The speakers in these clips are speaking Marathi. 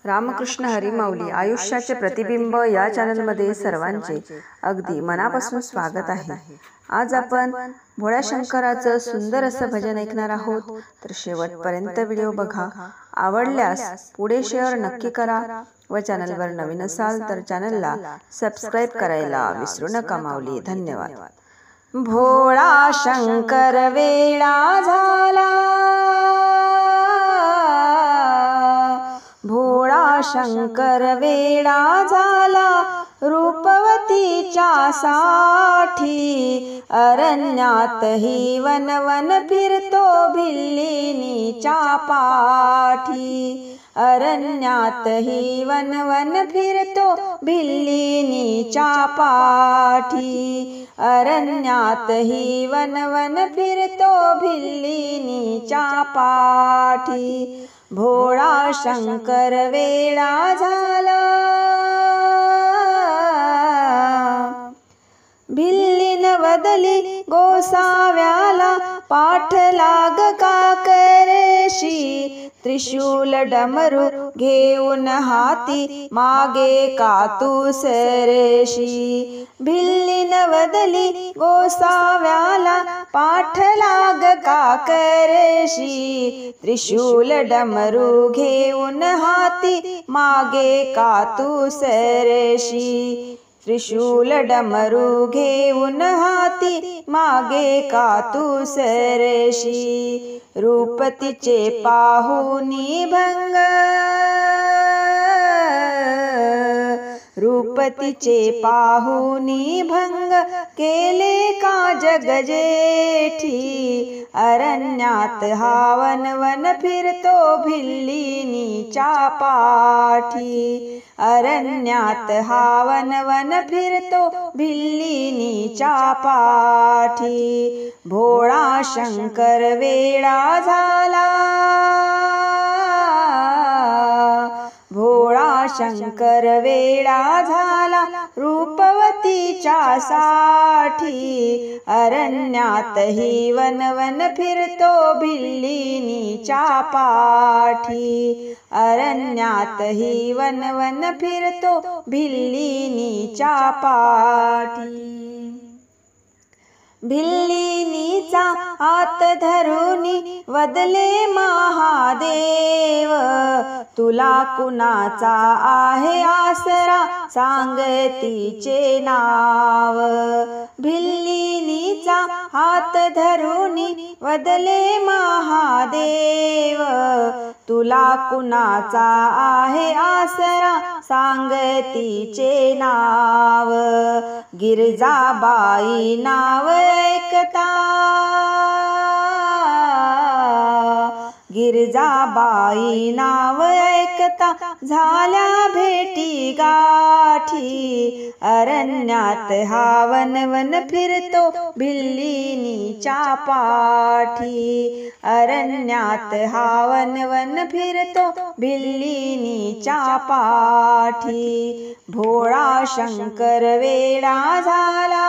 रामकृष्ण हरी माऊली आयुष्याचे प्रतिबिंब या चॅनलमध्ये सर्वांचे अगदी मनापासून स्वागत आहे। आज आपण भोळ्या शंकराचं सुंदर असं भजन ऐकणार आहोत, तर शेवटपर्यंत व्हिडिओ बघा। आवडल्यास पुढे शेअर नक्की करा व चॅनलवर नवीन असाल तर चॅनलला सबस्क्राइब करायला विसरू नका माऊली। धन्यवाद। भोळा शंकर वेळा झाला, भोळा शंकर वेळा झाला, रूपवतीच्या साठी अरण्यातही वनवन फिरतो भिल्लिनीच्या पाठी। अरण्यातही वनवन फिरतो भिल्लिनीच्या पाठी। अरण्यातही वनवन फिरतो भिल्लिनीच्या पाठी। भोळा शंकर वेळा झाला, भिल्लीन वदली गोसाव्याला, पाठलाग का करेशी, त्रिशूल डमरू घेऊन हाती, मागे कातू सरेशी। भिल्लीन वदली गोसाव्याला, पाठलाग का करेशी, त्रिशूल डमरू घेऊन हाती, मागे कातू सरेशी। त्रिशूल डमरू घेऊन हाती, मागे कातू सरेशी। रूप तिचे पाहुनी भंग, रूप तिचे पाहुनी भंग, केले का जगजेठी। अरण्यात हा वनवन फिरतो भिल्लिनीच्या पाठी। अरण्यात हा वनवन फिरतो भिल्लिनीच्या पाठी। भोळा शंकर वेळा झाला, भोळा शंकर वेळा झाला, रूपवतीच्या साठी अरण्यातही वनवन फिरतो भिल्लिनीच्या पाठी। अरण्यातही वनवन फिरतो भिल्लिनीच्या पाठी। भिल्लिनीचा हात धरुनी वदले महादेव, तुला कुणाचा आहे आसरा, सांग तिचे नाव। भिल्लिनीचा हात धरुनी वदले महादेव, तुला कुणाचा आहे आसरा, सांग तिचे नाव। गिरजाबाई नाव ऐकता, गिरजाबाई नाव ऐकता, झाल्या भेटी गाठी। अरण्यात हा वनवन फिरतो भिल्लिनीच्या पाठी। अरण्यात हा वनवन फिरतो भिल्लिनीच्या पाठी। भोळा शंकर वेळा झाला,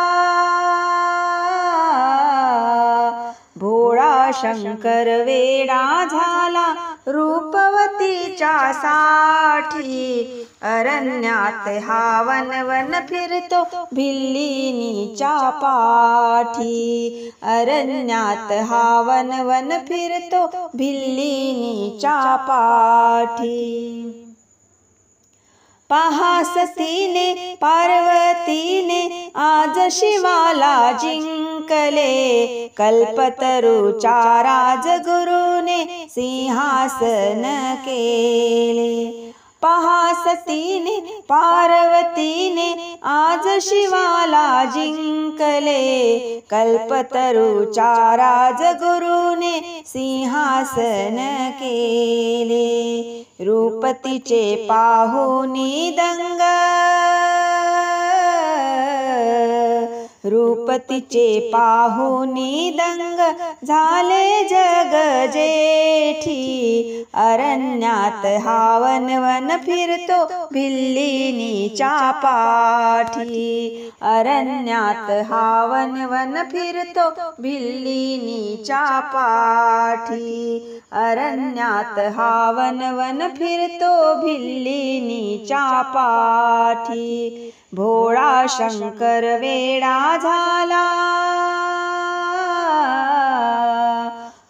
भोळा शंकर वेळा झाला, रूपवतीच्या साठी अरण्यात हा वनवन फिरतो भिल्लिनीच्या पाठी। अरण्यात हा वनवन फिरतो भिल्लिनीच्या पाठी। पहा सतीने पार्वतीने आज शिवाला जिंकले, कल्पतरूच्या राजगुरूने सिंहासन केले। पहा सतीने पार्वतीने आज शिवाला जिंकले, कल्पतरूच्या राजगुरूने सिंहासन केले। रूप तिचे पाहुनी दंग, रूप तिचे पाहुनी दंग झाले जग जेठी। अरण्यात हा वन फिरतो भिल्लिनीच्या पाठी। अरण्यात हा वन फिरतो भिल्लिनीच्या पाठी। अरण्यात हा वन फिरतो भिल्लिनीच्या पाठी। भोळा शंकर वेडा झाला,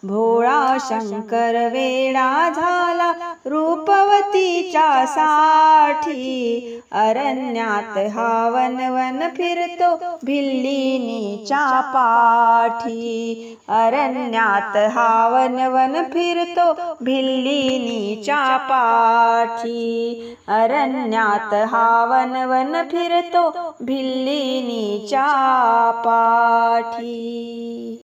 भोळा शंकर वेडा झाला रूपवतीच्या साठी। अरण्यात हा वन फिरतो भिल्लिनीच्या पाठी। अरण्यात हा वन फिरतो भिल्लिनीच्या पाठी। अरण्यात हा वन फिरतो भिल्लिनीच्या पाठी।